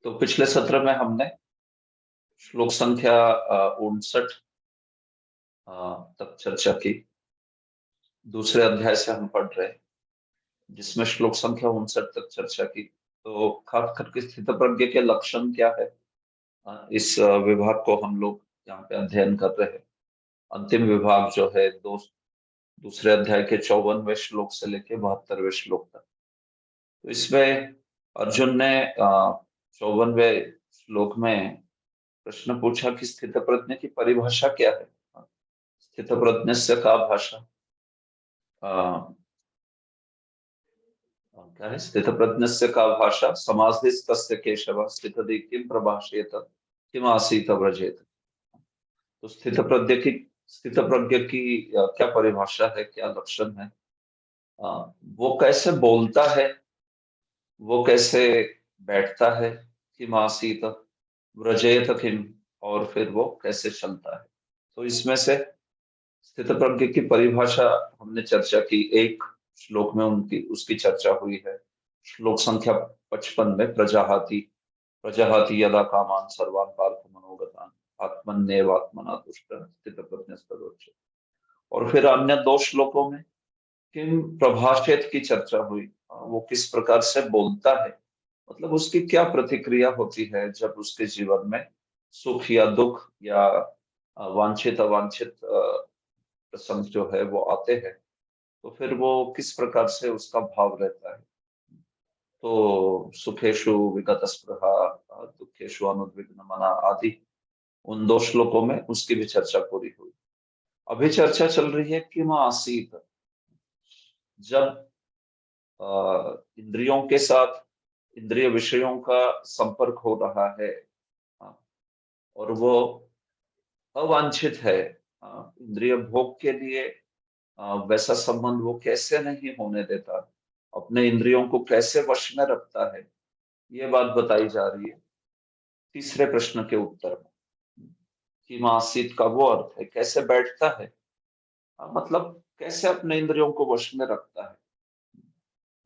तो पिछले सत्र में हमने श्लोक संख्या 59 तक चर्चा की। दूसरे अध्याय से हम पढ़ रहे हैं, जिसमें श्लोक संख्या 59 तक चर्चा की। तो खास करके स्थित प्रज्ञ के लक्षण क्या है, इस विभाग को हम लोग यहाँ पे अध्ययन कर रहे हैं। अंतिम विभाग जो है दूसरे अध्याय के 54वें श्लोक से लेके 72वें श्लोक तक। तो इसमें अर्जुन ने 54वें श्लोक में प्रश्न पूछा कि स्थित प्रज्ञ की परिभाषा क्या है। स्थित प्रज्ञस्य का भाषा क्या है? स्थित प्रज्ञस्य का भाषा समाधिस्तस्य केशव स्थितधि किम प्रभाषेत किम आसीत व्रजेत। तो स्थित प्रज्ञ की क्या परिभाषा है, क्या लक्षण है, वो कैसे बोलता है, वो कैसे बैठता है, किम आसीत व्रजेत किम, और फिर वो कैसे चलता है। तो इसमें से स्थित प्रज्ञ की परिभाषा हमने चर्चा की। एक श्लोक में उनकी उसकी चर्चा हुई है। श्लोक संख्या 55 में प्रजाहाति प्रजाहाति यदा कामान सर्वान पार्थ मनोगतान आत्मन्येवात्मना तुष्ट स्थित प्रज्ञस्तदोच्यते। और फिर अन्य दो श्लोकों में किम प्रभाषेत की चर्चा हुई। वो किस प्रकार से बोलता है, मतलब उसकी क्या प्रतिक्रिया होती है जब उसके जीवन में सुख या दुख या वांछित अवांछित प्रसंग जो है वो आते हैं, तो फिर वो किस प्रकार से उसका भाव रहता है। तो सुखेशु विगत स्पृहा दुखेशु अनुद्विग्न मना आदि उन दो श्लोकों में उसकी भी चर्चा पूरी हुई। अभी चर्चा चल रही है कि मां आसीत, जब इंद्रियों के साथ इंद्रिय विषयों का संपर्क हो रहा है और वो अवांछित है, इंद्रिय भोग के लिए वैसा संबंध वो कैसे नहीं होने देता, अपने इंद्रियों को कैसे वश में रखता है, ये बात बताई जा रही है तीसरे प्रश्न के उत्तर में। कि मासीत का वो अर्थ है कैसे बैठता है, मतलब कैसे अपने इंद्रियों को वश में रखता है।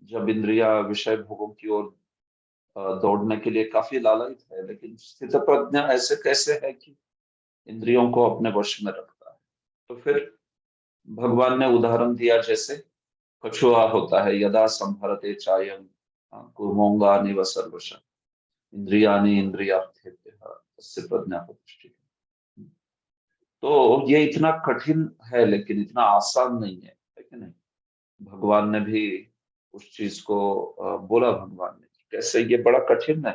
जब इंद्रिया विषय भोगों की ओर दौड़ने के लिए काफी लालयित है, लेकिन स्थित प्रज्ञा ऐसे कैसे है कि इंद्रियों को अपने वश में रखता है। तो फिर भगवान ने उदाहरण दिया, जैसे कछुआ होता है, यदा संभरते चायं कुर्मोंगानि सर्वश इंद्रियानि इंद्रियार्थेभ्यः तस्य प्रज्ञा प्रतिष्ठिता। तो ये इतना कठिन है लेकिन इतना आसान नहीं है कि नहीं। भगवान ने भी उस चीज को बोला, भगवान ने कैसे ये बड़ा कठिन है।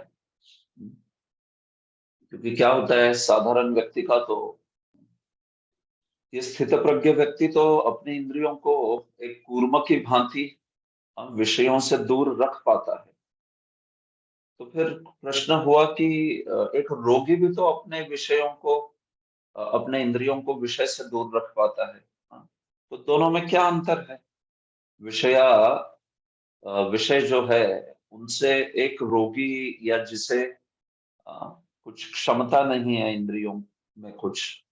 क्योंकि क्या होता है, साधारण व्यक्ति का तो ये स्थित प्रज्ञ व्यक्ति तो अपनी इंद्रियों को एक कूर्म की भांति विषयों से दूर रख पाता है। तो फिर प्रश्न हुआ कि एक रोगी भी तो अपने विषयों को अपने इंद्रियों को विषय से दूर रख पाता है। हाँ, तो दोनों में क्या अंतर है। विषया विषय जो है उनसे एक रोगी या जिसे कुछ क्षमता नहीं है इंद्रियों में कुछ,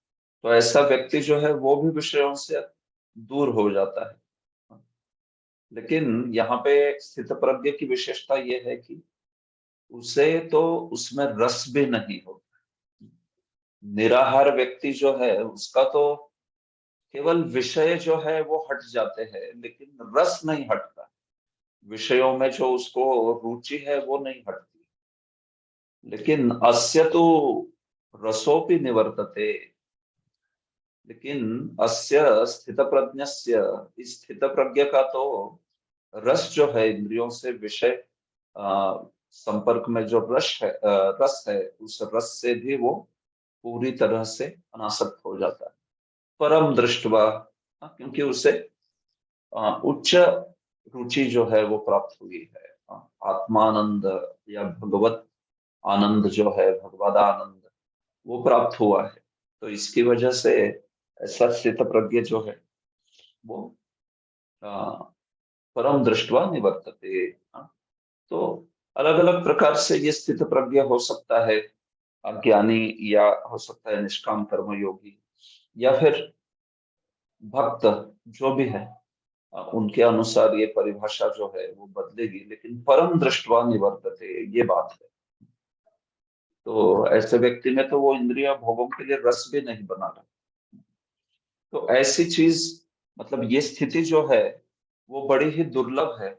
तो ऐसा व्यक्ति जो है वो भी विषयों से दूर हो जाता है। लेकिन यहाँ पे स्थित प्रज्ञ की विशेषता ये है कि उसे तो उसमें रस भी नहीं होता। निराहार व्यक्ति जो है उसका तो केवल विषय जो है वो हट जाते हैं, लेकिन रस नहीं हटता। विषयों में जो उसको रुचि है वो नहीं हटती। लेकिन अस्य तो रसोपि निवर्तते, लेकिन अस्य स्थित प्रज्ञस्य, इस स्थित प्रज्ञ का तो रस जो है इंद्रियों से विषय संपर्क में जो रस है उस रस से भी वो पूरी तरह से अनासक्त हो जाता है। परम दृष्टवा, क्योंकि उसे उच्च रुचि जो है वो प्राप्त हुई है। आत्मानंद या भगवत आनंद जो है, भगवद आनंद, वो प्राप्त हुआ है। तो इसकी वजह से ऐसा स्थित प्रज्ञ जो है वो परम दृष्टवा निवर्तते। तो अलग अलग प्रकार से ये स्थित प्रज्ञ हो सकता है अज्ञानी, या हो सकता है निष्काम कर्मयोगी, या फिर भक्त, जो भी है उनके अनुसार ये परिभाषा जो है वो बदलेगी। लेकिन परम दृष्टवा निवर्तते ये बात है। तो ऐसे व्यक्ति में तो वो इंद्रिय भोगों के लिए रस भी नहीं बना रहा। तो ऐसी चीज, मतलब ये स्थिति जो है वो बड़ी ही दुर्लभ है।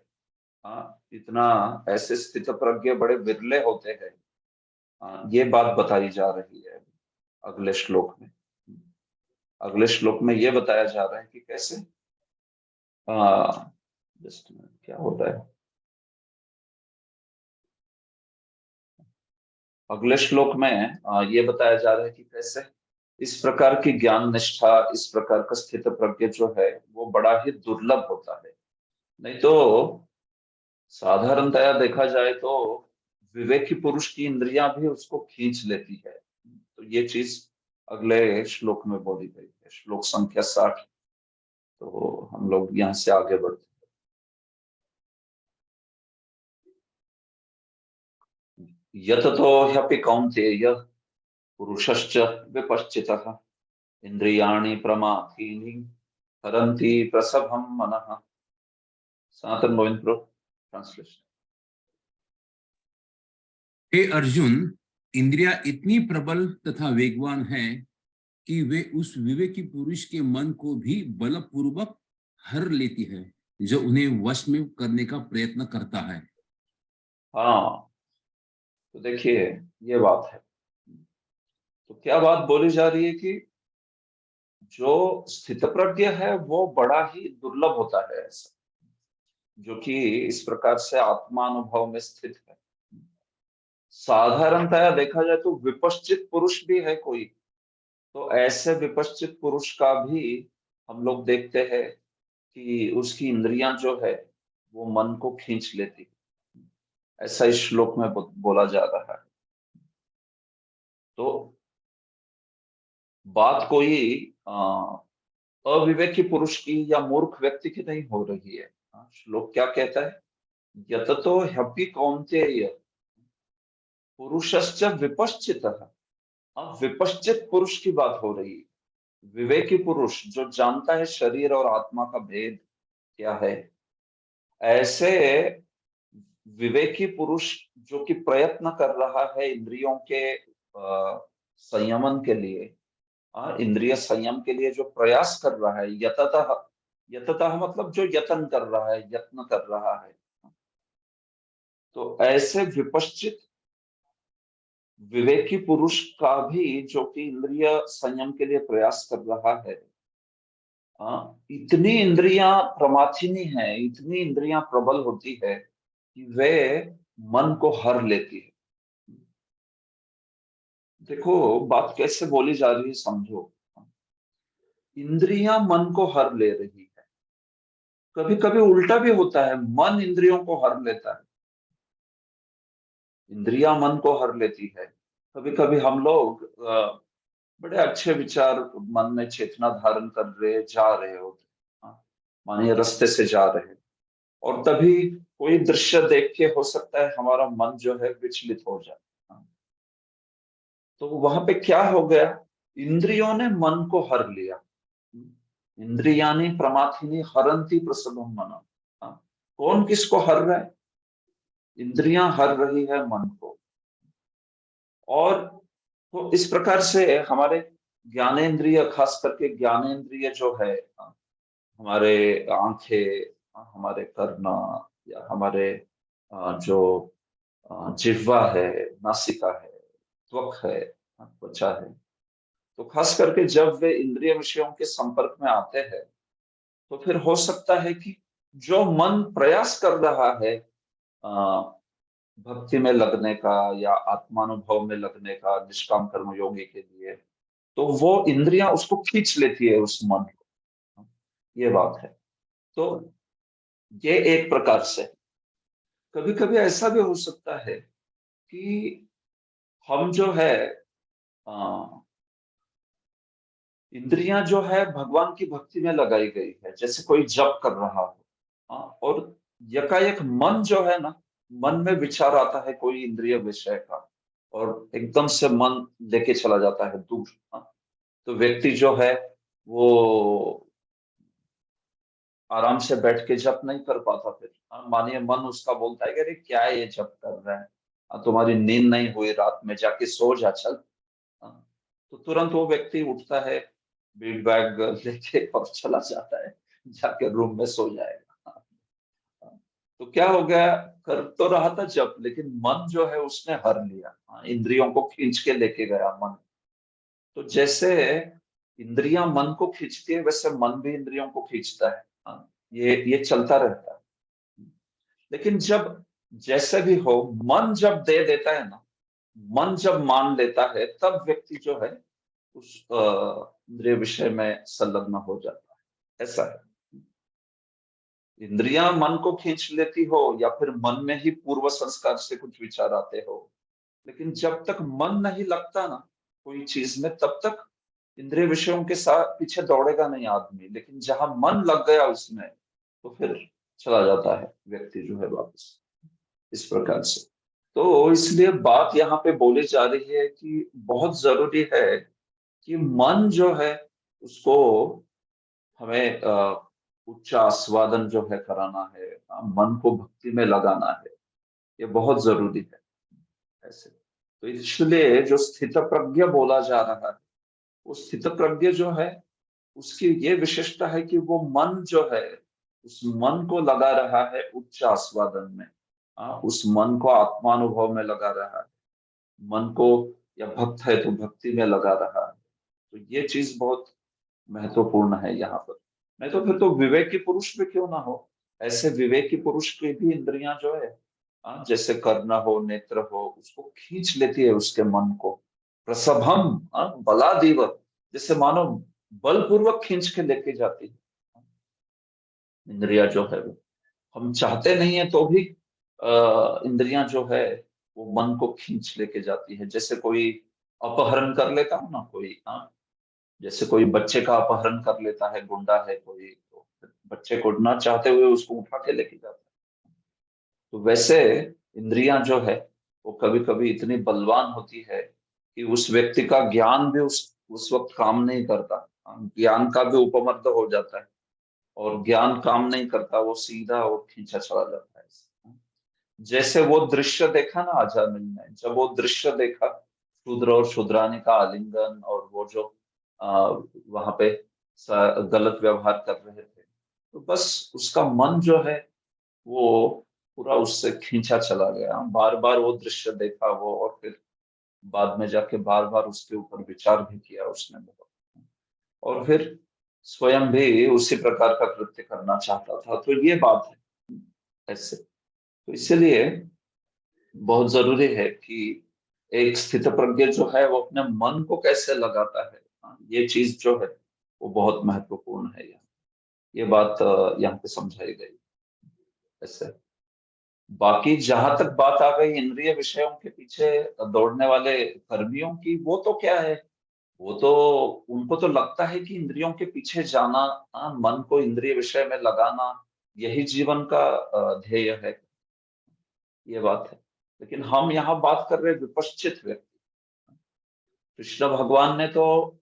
हाँ, इतना ऐसे स्थित प्रज्ञ बड़े विरले होते हैं। हाँ, ये बात बताई जा रही है अगले श्लोक में। अगले श्लोक में ये बताया जा रहा है कि कैसे, जस्ट क्या होता है, अगले श्लोक में ये बताया जा रहा है कि कैसे इस प्रकार की ज्ञान निष्ठा, इस प्रकार का स्थित प्रज्ञ जो है वो बड़ा ही दुर्लभ होता है। नहीं तो साधारणतया देखा जाए तो विवेकी पुरुष की इंद्रियां भी उसको खींच लेती है। तो ये चीज अगले श्लोक में बोली गई है, श्लोक संख्या 60। तो हम लोग यहाँ से आगे बढ़ते हैं। यततो ह्यपि कौन्तेय पुरुषश्च विपश्चितः इंद्रियाणि प्रमाथीनि हरन्ति प्रसभं मनः। सनातन गोविंद प्रो ट्रांसलेशन। हे अर्जुन, इंद्रियां इतनी प्रबल तथा वेगवान है कि वे उस विवेकी पुरुष के मन को भी बलपूर्वक हर लेती है, जो उन्हें वश में करने का प्रयत्न करता है। हाँ, तो देखिए ये बात है। तो क्या बात बोली जा रही है कि जो स्थित प्रज्ञ है वो बड़ा ही दुर्लभ होता है, ऐसा जो कि इस प्रकार से आत्मानुभव में स्थित है। साधारणतया देखा जाए तो विपश्चित पुरुष भी है कोई, तो ऐसे विपश्चित पुरुष का भी हम लोग देखते हैं कि उसकी इंद्रियां जो है वो मन को खींच लेती है। ऐसा इस श्लोक में बोला जा रहा है। तो बात कोई अविवेकी पुरुष की या मूर्ख व्यक्ति की नहीं हो रही है। श्लोक क्या कहता है, यततो ह्यपि कौन्तेय पुरुषश्च विपश्चितः। अब विपश्चित पुरुष की बात हो रही है। विवेकी पुरुष जो जानता है शरीर और आत्मा का भेद क्या है, ऐसे विवेकी पुरुष जो कि प्रयत्न कर रहा है इंद्रियों के संयमन के लिए, इंद्रिय संयम के लिए जो प्रयास कर रहा है, यततः, यततः मतलब जो यत्न कर रहा है, यत्न कर रहा है। तो ऐसे विपश्चित विवेकी पुरुष का भी जो कि इंद्रिय संयम के लिए प्रयास कर रहा है, इतनी इंद्रियां प्रमाथिनी है, इतनी इंद्रियां प्रबल होती है कि वे मन को हर लेती है। देखो बात कैसे बोली जा रही है, समझो। इंद्रियां मन को हर ले रही है, कभी कभी उल्टा भी होता है, मन इंद्रियों को हर लेता है। इंद्रियां मन को हर लेती है। कभी कभी हम लोग बड़े अच्छे विचार मन में चेतना धारण कर रहे जा रहे होते, मानिए रास्ते से जा रहे हैं, और तभी कोई दृश्य देख के हो सकता है हमारा मन जो है विचलित हो जाए। तो वहां पे क्या हो गया, इंद्रियों ने मन को हर लिया। इंद्रियानी प्रमाथिनी हरंती प्रसभम मन। कौन किसको हर रहा है, इंद्रियां हर रही है मन को। और तो इस प्रकार से हमारे ज्ञानेंद्रिय, खास करके ज्ञानेंद्रिय जो है, हमारे आंखें, हमारे कर्ण, या हमारे जो जिह्वा है, नासिका है, त्वक है, त्वचा है, तो खास करके जब वे इंद्रिय विषयों के संपर्क में आते हैं तो फिर हो सकता है कि जो मन प्रयास कर रहा है भक्ति में लगने का या आत्मानुभव में लगने का, निष्काम कर्म योगी के लिए, तो वो इंद्रियां उसको खींच लेती है उस मन को। ये बात है। तो ये एक प्रकार से, कभी कभी ऐसा भी हो सकता है कि हम जो है इंद्रियां जो है भगवान की भक्ति में लगाई गई है, जैसे कोई जप कर रहा हो, और यकायक मन जो है ना, मन में विचार आता है कोई इंद्रिय विषय का, और एकदम से मन लेके चला जाता है दूर। तो व्यक्ति जो है वो आराम से बैठ के जप नहीं कर पाता। फिर मानिए मन उसका बोलता है कि अरे क्या ये जप कर रहा है, तुम्हारी नींद नहीं हुई रात में, जाके सो जा चल। हाँ, तो तुरंत वो व्यक्ति उठता है, बीट बैग लेके और चला जाता है, जाके रूम में सो जाएगा। हाँ, तो क्या हो गया, कर तो रहा था जब, लेकिन मन जो है उसने हर लिया। हाँ, इंद्रियों को खींच के लेके गया मन। तो जैसे इंद्रियां मन को खींचती है, वैसे मन भी इंद्रियों को खींचता है। हाँ, ये चलता रहता है। लेकिन जब, जैसे भी हो, मन जब दे देता है ना, मन जब मान लेता है, तब व्यक्ति जो है उस इंद्रिय विषय में संलग्न हो जाता है। ऐसा है। इंद्रियां मन को खींच लेती हो, या फिर मन में ही पूर्व संस्कार से कुछ विचार आते हो, लेकिन जब तक मन नहीं लगता ना कोई चीज में, तब तक इंद्रिय विषयों के साथ पीछे दौड़ेगा नहीं आदमी। लेकिन जहां मन लग गया उसमें, तो फिर चला जाता है व्यक्ति जो है वापस। इस प्रकार से। तो इसलिए बात यहाँ पे बोली जा रही है कि बहुत जरूरी है कि मन जो है उसको हमें उच्च आस्वादन जो है कराना है, मन को भक्ति में लगाना है। ये बहुत जरूरी है। ऐसे तो इसलिए जो स्थित प्रज्ञ बोला जा रहा है, वो स्थित प्रज्ञ जो है उसकी ये विशेषता है कि वो मन जो है, उस मन को लगा रहा है उच्च आस्वादन में। उस मन को आत्मानुभव में लगा रहा है, मन को, या भक्त है तो भक्ति में लगा रहा है। तो ये चीज बहुत महत्वपूर्ण है यहाँ पर। नहीं तो फिर तो विवेकी पुरुष भी क्यों ना हो, ऐसे विवेकी पुरुष की भी इंद्रियां जो है, जैसे कर्ण हो, नेत्र हो, उसको खींच लेती है उसके मन को। प्रसभम, बलादीव, जैसे मानो बलपूर्वक खींच के लेके जाती है इंद्रिया जो है वो। हम चाहते नहीं है तो भी इंद्रियां जो है वो मन को खींच लेके जाती है। जैसे कोई अपहरण कर लेता हो ना कोई, जैसे कोई बच्चे का अपहरण कर लेता है, गुंडा है कोई, तो बच्चे को ना चाहते हुए उसको उठा के लेके जाता है। तो वैसे इंद्रियां जो है वो कभी कभी इतनी बलवान होती है कि उस व्यक्ति का ज्ञान भी उस वक्त काम नहीं करता। ज्ञान का भी उपमर्द हो जाता है, और ज्ञान काम नहीं करता, वो सीधा वो खींचा चला जाता है। जैसे वो दृश्य देखा ना अजामिल ने, जब वो दृश्य देखा, शूद्र और शूद्रानी का आलिंगन, और वो जो वहां पे गलत व्यवहार कर रहे थे, तो बस उसका मन जो है वो पूरा उससे खींचा चला गया। बार बार वो दृश्य देखा वो, और फिर बाद में जाके बार बार उसके ऊपर विचार भी किया उसने बहुत, और फिर स्वयं भी उसी प्रकार का कृत्य करना चाहता था। तो ये बात है ऐसे। तो इसलिए बहुत जरूरी है कि एक स्थित प्रज्ञ जो है वो अपने मन को कैसे लगाता है, ये चीज जो है वो बहुत महत्वपूर्ण है यहाँ। ये बात यहाँ पे समझाई गई ऐसे। बाकी जहां तक बात आ गई इंद्रिय विषयों के पीछे दौड़ने वाले कर्मियों की, वो तो क्या है, वो तो, उनको तो लगता है कि इंद्रियों के पीछे जाना, मन को इंद्रिय विषय में लगाना, यही जीवन का ध्येय है। ये बात है। लेकिन हम यहाँ बात कर रहे हैं विपश्चित व्यक्ति। कृष्ण भगवान ने तो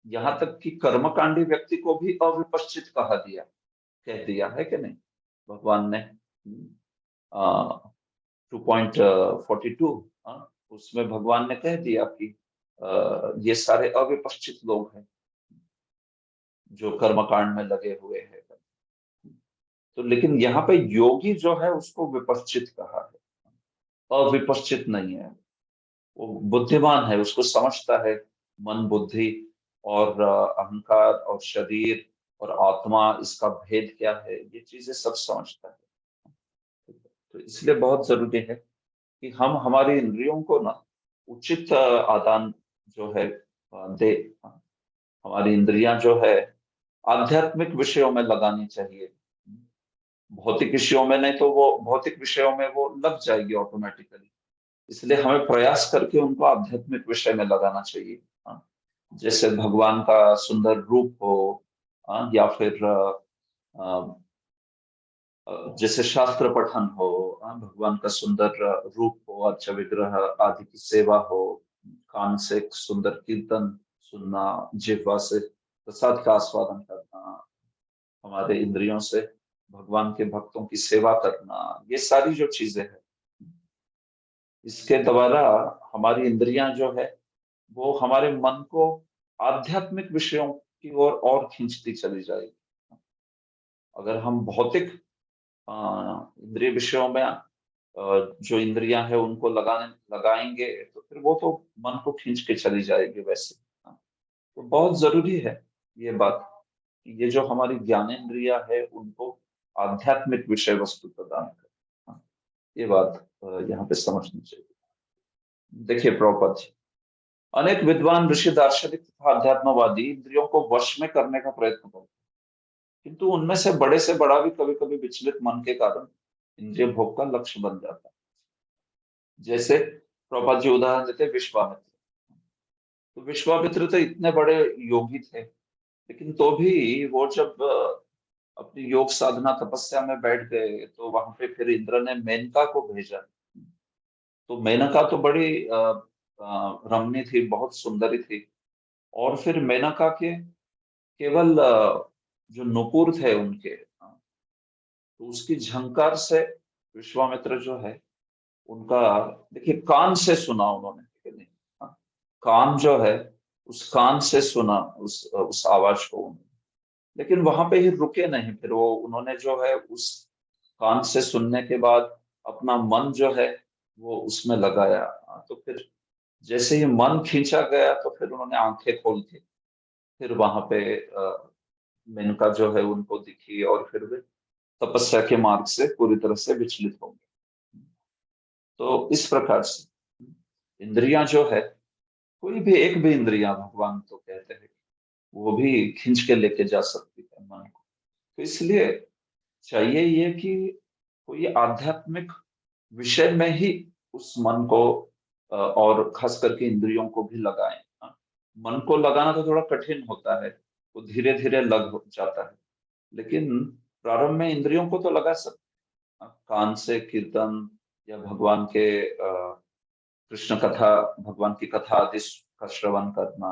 यहाँ तक कि कर्मकांडी व्यक्ति को भी अविपश्चित कहा दिया, कह दिया है कि नहीं भगवान ने। 2.42, उसमें भगवान ने कह दिया कि ये सारे अविपश्चित लोग हैं जो कर्मकांड में लगे हुए हैं। तो लेकिन यहाँ पे योगी जो है उसको विपश्चित कहा है, अविपश्चित नहीं है। वो बुद्धिमान है, उसको समझता है मन, बुद्धि और अहंकार और शरीर और आत्मा, इसका भेद क्या है, ये चीजें सब समझता है। तो इसलिए बहुत जरूरी है कि हम हमारी इंद्रियों को ना उचित आदान जो है दे। हमारी इंद्रियां जो है आध्यात्मिक विषयों में लगानी चाहिए। भौतिक विषयों में नहीं, तो वो भौतिक विषयों में वो लग जाएगी ऑटोमेटिकली। इसलिए हमें प्रयास करके उनको आध्यात्मिक विषय में लगाना चाहिए। हाँ, जैसे भगवान का सुंदर रूप हो, या फिर जैसे शास्त्र पठन हो, भगवान का सुंदर रूप हो, अच्छा विग्रह आदि की सेवा हो, कान से एक सुंदर कीर्तन सुनना, जिह्वा से प्रसाद का आस्वादन करना, हमारे इंद्रियों से भगवान के भक्तों की सेवा करना, ये सारी जो चीजें हैं इसके द्वारा हमारी इंद्रियां जो है वो हमारे मन को आध्यात्मिक विषयों की ओर और खींचती चली जाएगी। अगर हम भौतिक अ, इंद्रिय विषयों में जो इंद्रियां हैं उनको लगाएंगे तो फिर वो तो मन को खींच के चली जाएगी वैसे। तो बहुत जरूरी है ये बात कि ये जो हमारी ज्ञानेंद्रियां है उनको आध्यात्मिक विषय वस्तु प्रदान कर। ये बात यहाँ पे समझनी चाहिए। देखिए प्रभुपाद जी, अनेक विद्वान ऋषि दार्शनिक तथा अध्यात्मवादी इंद्रियों को वश में करने का प्रयत्न करते हैं, किंतु उनमें से बड़ा भी कभी कभी विचलित मन के कारण इंद्रिय भोग का लक्ष्य बन जाता है। जैसे प्रभुपाद जी उदाहरण देते हैं विश्वामित्र। तो विश्वामित्र तो इतने बड़े योगी थे, लेकिन तो भी वो जब अपनी योग साधना तपस्या में बैठ गए तो वहां पे फिर इंद्र ने मेनका को भेजा। तो मेनका तो बड़ी रमणी थी, बहुत सुंदरी थी। और फिर मेनका के केवल जो नुपुर थे उनके, तो उसकी झंकार से विश्वामित्र जो है उनका, देखिए कान से सुना उन्होंने, ठीक है नहीं, हाँ, कान जो है उस कान से सुना उस आवाज को उन्होंने। लेकिन वहां पे ही रुके नहीं, फिर वो उन्होंने जो है उस कान से सुनने के बाद अपना मन जो है वो उसमें लगाया। तो फिर जैसे ही मन खींचा गया तो फिर उन्होंने आंखें खोल के फिर वहां पे मेनका जो है उनको दिखी और फिर वे तपस्या के मार्ग से पूरी तरह से विचलित हो गए। तो इस प्रकार से इंद्रियां जो है, कोई भी एक भी इंद्रियां भगवान तो कहते हैं वो भी खींच के लेके जा सकती है मन को। तो इसलिए चाहिए ये कि कोई आध्यात्मिक विषय में ही उस मन को और खास करके इंद्रियों को भी लगाएं। हाँ, मन को लगाना तो थोड़ा कठिन होता है, वो धीरे धीरे लग हो जाता है, लेकिन प्रारंभ में इंद्रियों को तो लगा सकते हैं। कान से कीर्तन या भगवान के कृष्ण कथा, भगवान की कथा आदि का श्रवण करना,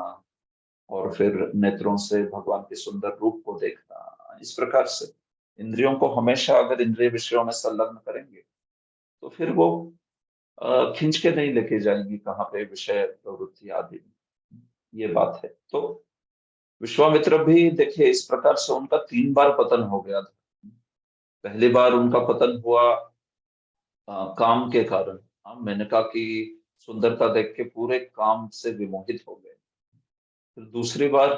और फिर नेत्रों से भगवान के सुंदर रूप को देखना। इस प्रकार से इंद्रियों को हमेशा अगर इंद्रिय विषयों में संलग्न करेंगे तो फिर वो खींच के नहीं लेके जाएंगी कहाँ पे विषय प्रवृत्ति आदि में। ये बात है। तो विश्वामित्र भी देखिए इस प्रकार से उनका 3 बार पतन हो गया था। पहली बार उनका पतन हुआ काम के कारण। मेनका की सुंदरता देख के पूरे काम से विमोहित हो गए। फिर दूसरी बार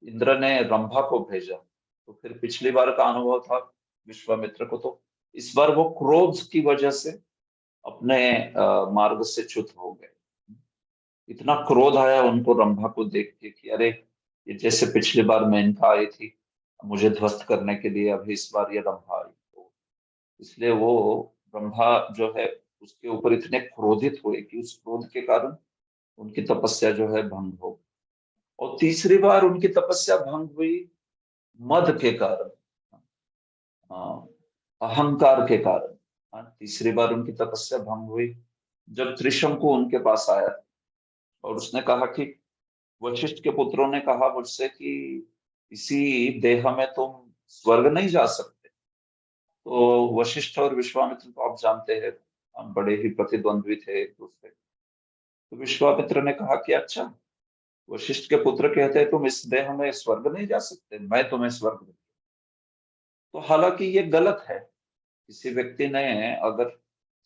इंद्र ने रंभा को भेजा, तो फिर पिछली बार का अनुभव था विश्वामित्र को, तो इस बार वो क्रोध की वजह से अपने मार्ग से च्युत हो गए। इतना क्रोध आया उनको रंभा को देख के कि अरे, ये जैसे पिछली बार मेनका आई थी मुझे ध्वस्त करने के लिए, अभी इस बार ये रंभा आई। तो इसलिए वो ब्रह्मा जो है उसके ऊपर इतने क्रोधित हुए कि उस क्रोध के कारण उनकी तपस्या जो है भंग हो। और तीसरी बार उनकी तपस्या भंग हुई मद के कारण, हाँ, अहंकार के कारण। हाँ, तीसरी बार उनकी तपस्या भंग हुई जब त्रिशंकु उनके पास आया और उसने कहा कि वशिष्ठ के पुत्रों ने कहा मुझसे कि इसी देह में तुम स्वर्ग नहीं जा सकते। तो वशिष्ठ और विश्वामित्र तो आप जानते हैं, हम बड़े ही प्रतिद्वंद्वी थे एक दूसरे। तो विश्वामित्र ने कहा कि अच्छा, वशिष्ठ के पुत्र कहते हैं तुम इस देह में स्वर्ग नहीं जा सकते, मैं तुम्हें स्वर्ग दूंगा। तो हालांकि ये गलत है। किसी व्यक्ति ने अगर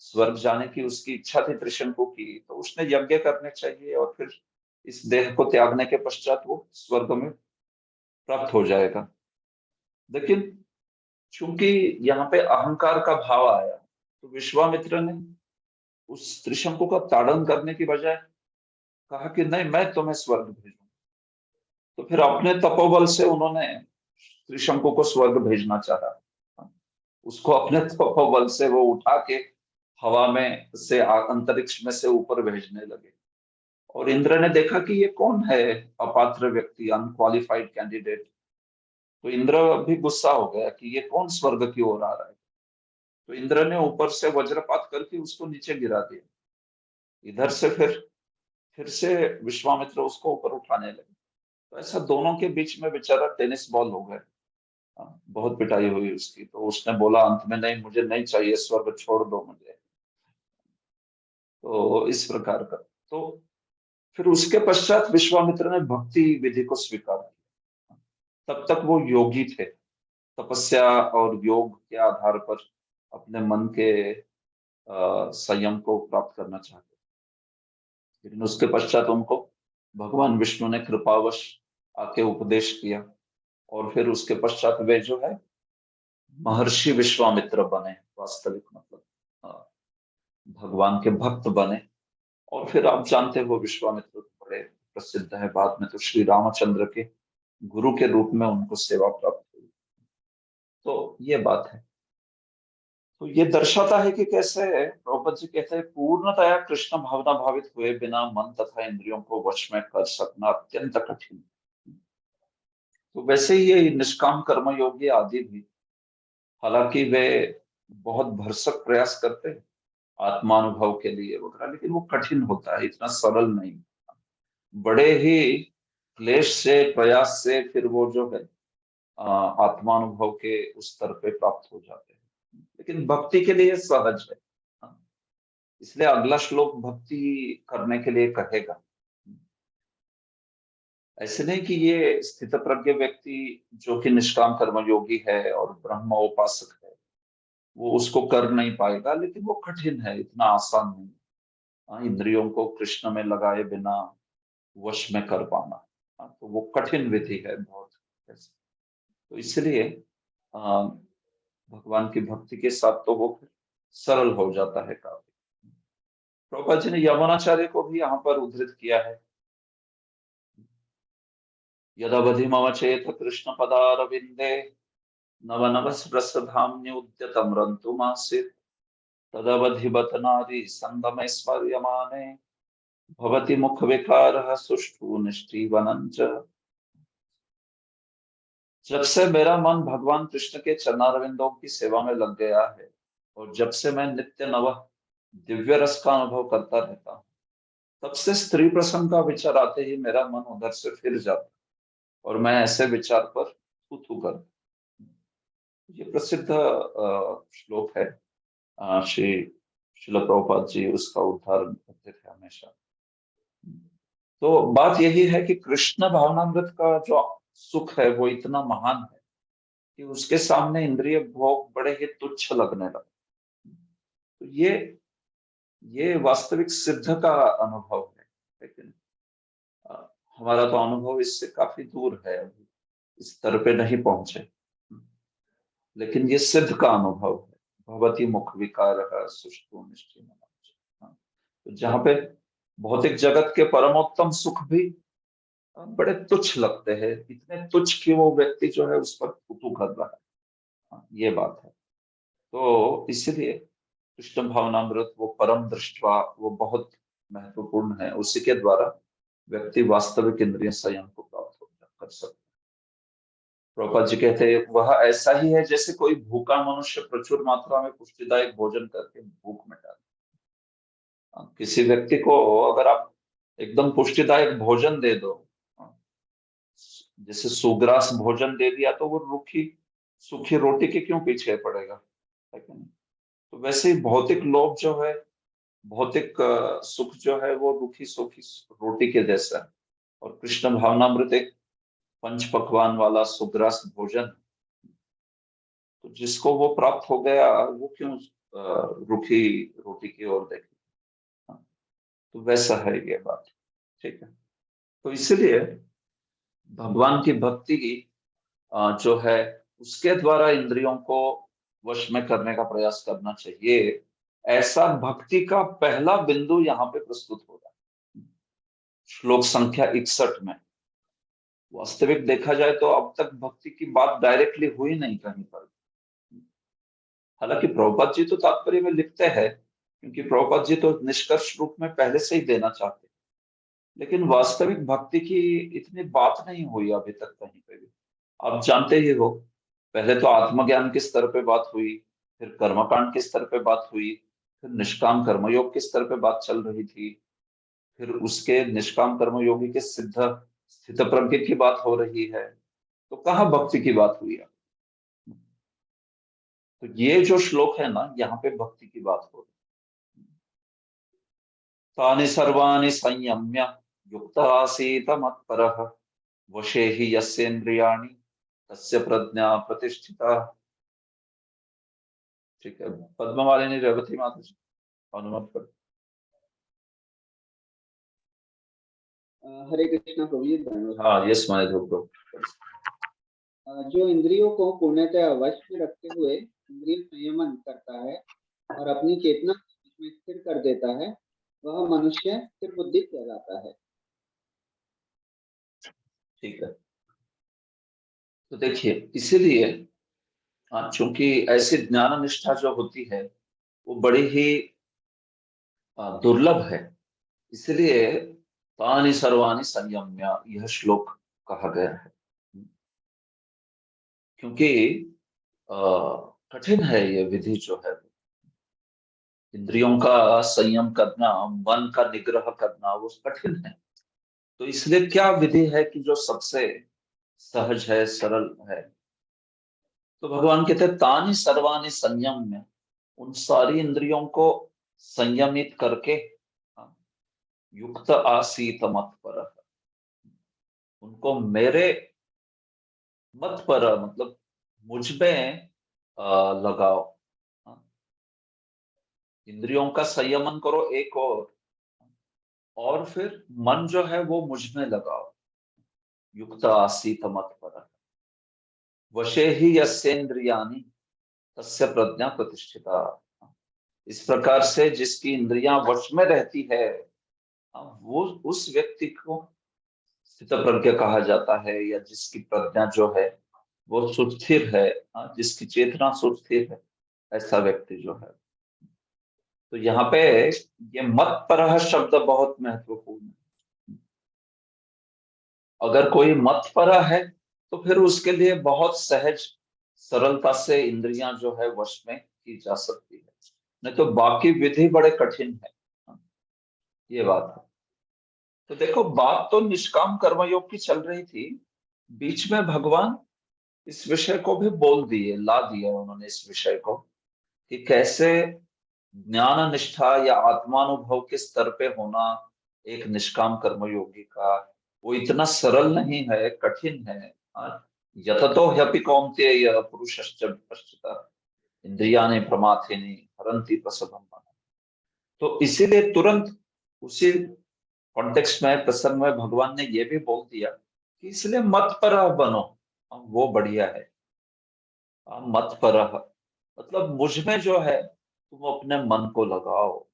स्वर्ग जाने की उसकी इच्छा थी त्रिशंकु की, तो उसने यज्ञ करने चाहिए और फिर इस देह को त्यागने के पश्चात वो स्वर्ग में प्राप्त हो जाएगा। लेकिन चूंकि यहाँ पे अहंकार का भाव आया, तो विश्वामित्र ने उस त्रिशंकु का ताड़न करने की बजाय कहा कि नहीं, मैं तुम्हें स्वर्ग भेजूंगा। तो फिर अपने तपोबल से उन्होंने त्रिशंकु को स्वर्ग भेजना चाहा। उसको अपने तपोबल से वो उठा के हवा में से अंतरिक्ष में से ऊपर भेजने लगे। और इंद्र ने देखा कि ये कौन है, अपात्र व्यक्ति, अनक्वालिफाइड कैंडिडेट। तो इंद्र भी गुस्सा हो गया कि ये कौन स्वर्ग की ओर आ रहा है। तो इंद्र ने ऊपर से वज्रपात करके उसको नीचे गिरा दिया। इधर से फिर से विश्वामित्र उसको ऊपर उठाने लगे। तो ऐसा दोनों के बीच में बेचारा टेनिस बॉल हो गए। बहुत पिटाई हुई उसकी। तो उसने बोला अंत में, नहीं, मुझे नहीं चाहिए स्वर्ग, छोड़ दो मुझे। तो इस प्रकार का। तो फिर उसके पश्चात विश्वामित्र ने भक्ति विधि को स्वीकार किया। तब तक वो योगी थे, तपस्या और योग के आधार पर अपने मन के संयम को प्राप्त करना चाहते थे। लेकिन उसके पश्चात उनको भगवान विष्णु ने कृपावश आके उपदेश किया, और फिर उसके पश्चात वे जो है महर्षि विश्वामित्र बने, वास्तविक मतलब भगवान के भक्त बने। और फिर आप जानते हो विश्वामित्र बड़े प्रसिद्ध है, बाद में तो श्री रामचंद्र के गुरु के रूप में उनको सेवा प्राप्त हुई। तो ये बात है। तो ये दर्शाता है कि कैसे प्रभुपद जी कहते हैं पूर्णतया कृष्ण भावना भावित हुए बिना मन तथा इंद्रियों को वश में कर सकना अत्यंत कठिन। तो वैसे ही ये निष्काम कर्म योगी आदि भी, हालांकि वे बहुत भरसक प्रयास करते हैं आत्मानुभव के लिए वगैरह, लेकिन वो कठिन होता है, इतना सरल नहीं। बड़े ही क्लेश से, प्रयास से फिर वो जो है आत्मानुभव के उस स्तर पे प्राप्त हो जाते हैं। लेकिन भक्ति के लिए सहज है। इसलिए अगला श्लोक भक्ति करने के लिए कहेगा। ऐसे नहीं कि ये स्थित प्रज्ञ व्यक्ति जो कि निष्काम कर्म योगी है और ब्रह्म उपासक है, वो उसको कर नहीं पाएगा, लेकिन वो कठिन है, इतना आसान नहीं। इंद्रियों को कृष्ण में लगाए बिना वश में कर पाना, तो वो कठिन विधि है बहुत। तो इसलिए आ, भगवान की भक्ति के साथ तो वो फिर सरल हो जाता है काफी। प्रभुपाद जी ने यमुनाचार्य को भी यहाँ पर उद्धृत किया है। यदवधि मम चेत कृष्ण पदारविंदे नव नव प्रसधाम्युद्यतम रंतुमासीत् तदवधिबत नारी संगमे स्मर्यमाने भवति मुख विकारः सुष्ठु निष्ठीवनं च। जब से मेरा मन भगवान कृष्ण के चरणारविंदों की सेवा में लग गया है, और जब से मैं नित्य नव दिव्य रस का अनुभव करता रहता हूँ, तब से स्त्री प्रसंग का विचार आते ही मेरा मन उधर से फिर जाता, और मैं ऐसे विचार पर थू थू कर। ये प्रसिद्ध श्लोक है। श्री शिल प्रभुपाद जी उसका उद्धारण करते थे हमेशा। तो बात यही है कि कृष्ण भावनामृत का जो सुख है वो इतना महान है कि उसके सामने इंद्रिय भोग बड़े ही तुच्छ लगने लगे। तो ये वास्तविक सिद्ध का अनुभव है। लेकिन अ, हमारा तो अनुभव इससे काफी दूर है, अभी इस स्तर पे नहीं पहुंचे। लेकिन ये सिद्ध का अनुभव है। भगवती मुख विकार सुष्ठु निष्ठि मना। तो जहाँ पे भौतिक जगत के परमोत्तम सुख भी बड़े तुच्छ लगते हैं, इतने तुच्छ कि वो व्यक्ति जो है उस पर थूथू कर रहा है। ये बात है। तो इसलिए कृष्ण भावनामृत वो परम दृष्टवा वो बहुत महत्वपूर्ण है। उसी के द्वारा व्यक्ति वास्तविक इंद्रिय संयम को प्राप्त कर सकता है। प्रभुपाद जी कहते हैं वह ऐसा ही है जैसे कोई भूखा मनुष्य प्रचुर मात्रा में पुष्टिदायक भोजन करके भूख मिटा दे। किसी व्यक्ति को अगर आप एकदम पुष्टिदायक भोजन दे दो, जैसे सुग्रास भोजन दे दिया, तो वो रूखी सूखी रोटी के क्यों पीछे पड़ेगा, है कि नहीं? तो वैसे ही भौतिक लोभ जो है, भौतिक सुख जो है वो रूखी सूखी रोटी के जैसा है। और कृष्ण भावनामृत एक पंच पकवान वाला सुग्रास भोजन। तो जिसको वो प्राप्त हो गया वो क्यों रूखी रोटी की ओर देखे। हाँ, तो वैसा है ये बात। ठीक है। तो इसलिए भगवान की भक्ति की जो है उसके द्वारा इंद्रियों को वश में करने का प्रयास करना चाहिए। ऐसा भक्ति का पहला बिंदु यहाँ पे प्रस्तुत हो रहा है श्लोक संख्या 61 में। वास्तविक देखा जाए तो अब तक भक्ति की बात डायरेक्टली हुई नहीं कहीं पर। हालांकि प्रभुपाद जी तो तात्पर्य में लिखते हैं, क्योंकि प्रभुपाद जी तो निष्कर्ष रूप में पहले से ही देना चाहते हैं। लेकिन वास्तविक भक्ति की इतनी बात नहीं हुई अभी तक कहीं पे भी। आप जानते ही हो, पहले तो आत्मज्ञान के स्तर पे बात हुई, फिर कर्मकांड के स्तर पे बात हुई, फिर निष्काम कर्मयोग के स्तर पे बात चल रही थी, फिर उसके निष्काम कर्मयोगी के सिद्ध स्थित प्रज्ञ की बात हो रही है। तो कहाँ भक्ति की बात हुई है? तो ये जो श्लोक है ना, यहाँ पे भक्ति की बात हो रही है। तानि सर्वाणि संयम्य युक्त आसीत मत्परः वशे हि यस्येन्द्रियाणि तस्य प्रज्ञा प्रतिष्ठिता। ठीक है, पद्ममालिनी रेवती माता जी अनुमत कर। हरे कृष्णा प्रभु जी, धन्यवाद। हाँ, यस माय गुरु। जो इंद्रियों को पूर्णतः वश में रखते हुए इंद्रिय संयमन करता है और अपनी चेतना में स्थिर कर देता है, वह मनुष्य स्थिर बुद्धि कहलाता है। ठीक है, तो देखिए, इसीलिए चूंकि ऐसी ज्ञान निष्ठा जो होती है वो बड़ी ही दुर्लभ है, इसलिए तानि सर्वाणि संयम्य यह श्लोक कहा गया है। क्योंकि अ, कठिन है ये विधि जो है, इंद्रियों का संयम करना, मन का निग्रह करना वो कठिन है। तो इसलिए क्या विधि है कि जो सबसे सहज है, सरल है। तो भगवान कहते हैं तानि सर्वाणि संयम में, उन सारी इंद्रियों को संयमित करके युक्त आसीत मत पर, उनको मेरे मत पर मतलब मुझ में लगाओ। इंद्रियों का संयमन करो एक और फिर मन जो है वो मुझ में लगाओ। युक्त आसीत मत पर वशे ही यस्येन्द्रियाणि तस्य प्रज्ञा प्रतिष्ठिता। इस प्रकार से जिसकी इंद्रियां वश में रहती है, वो उस व्यक्ति को स्थित प्रज्ञ कहा जाता है, या जिसकी प्रज्ञा जो है वो सुस्थिर है, जिसकी चेतना सुस्थिर है, ऐसा व्यक्ति जो है। तो यहाँ पे ये मत परह शब्द बहुत महत्वपूर्ण है। अगर कोई मत परह है तो फिर उसके लिए बहुत सहज सरलता से इंद्रियां जो है वश में की जा सकती है, नहीं तो बाकी विधि बड़े कठिन है। ये बात है। तो देखो, बात तो निष्काम कर्मयोग की चल रही थी, बीच में भगवान इस विषय को भी बोल दिए, ला दिया उन्होंने इस विषय को, कि कैसे ज्ञान निष्ठा या आत्मानुभव के स्तर पे होना एक निष्काम कर्मयोगी का, वो इतना सरल नहीं है, कठिन है। यततो ह्यपि कौन्तेय पुरुषश्च पश्चात् इंद्रियाणि प्रमाथीनि हरन्ति प्रसभम। तो इसीलिए तुरंत उसी कॉन्टेक्स्ट में, प्रसंग में भगवान ने ये भी बोल दिया कि इसलिए मत पर बनो, वो बढ़िया है। मत पर मतलब मुझ में जो है तुम अपने मन को लगाओ,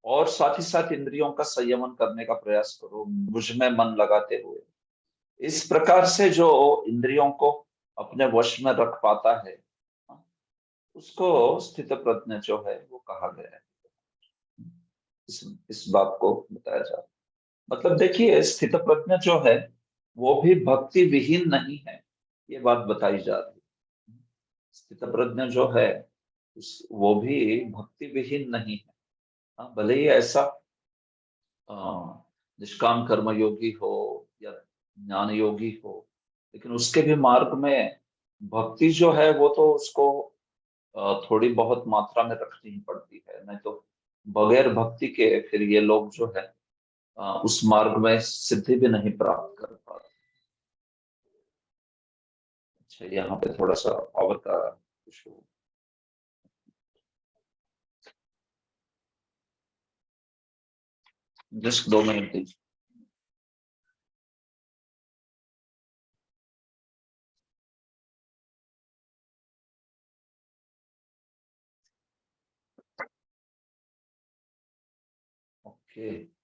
और साथ ही साथ इंद्रियों का संयमन करने का प्रयास करो मुझ में मन लगाते हुए। इस प्रकार से जो इंद्रियों को अपने वश में रख पाता है, उसको स्थित प्रज्ञ जो है वो कहा गया है। इस बात को बताया जा रहा है। मतलब देखिए, स्थित प्रज्ञ जो है वो भी भक्ति विहीन नहीं है, ये बात बताई जा रही है। स्थित प्रज्ञ जो है वो भी भक्ति विहीन नहीं है। भले ही ऐसा निष्काम कर्मयोगी हो या ज्ञान योगी हो, लेकिन उसके भी मार्ग में भक्ति जो है वो तो उसको थोड़ी बहुत मात्रा में रखनी ही पड़ती है, नहीं तो बगैर भक्ति के फिर ये लोग जो है उस मार्ग में सिद्धि भी नहीं प्राप्त कर पाते। अच्छा, यहाँ पे थोड़ा सा पावर का इशू। जस्ट 2 मिनट दीजिए। ओके।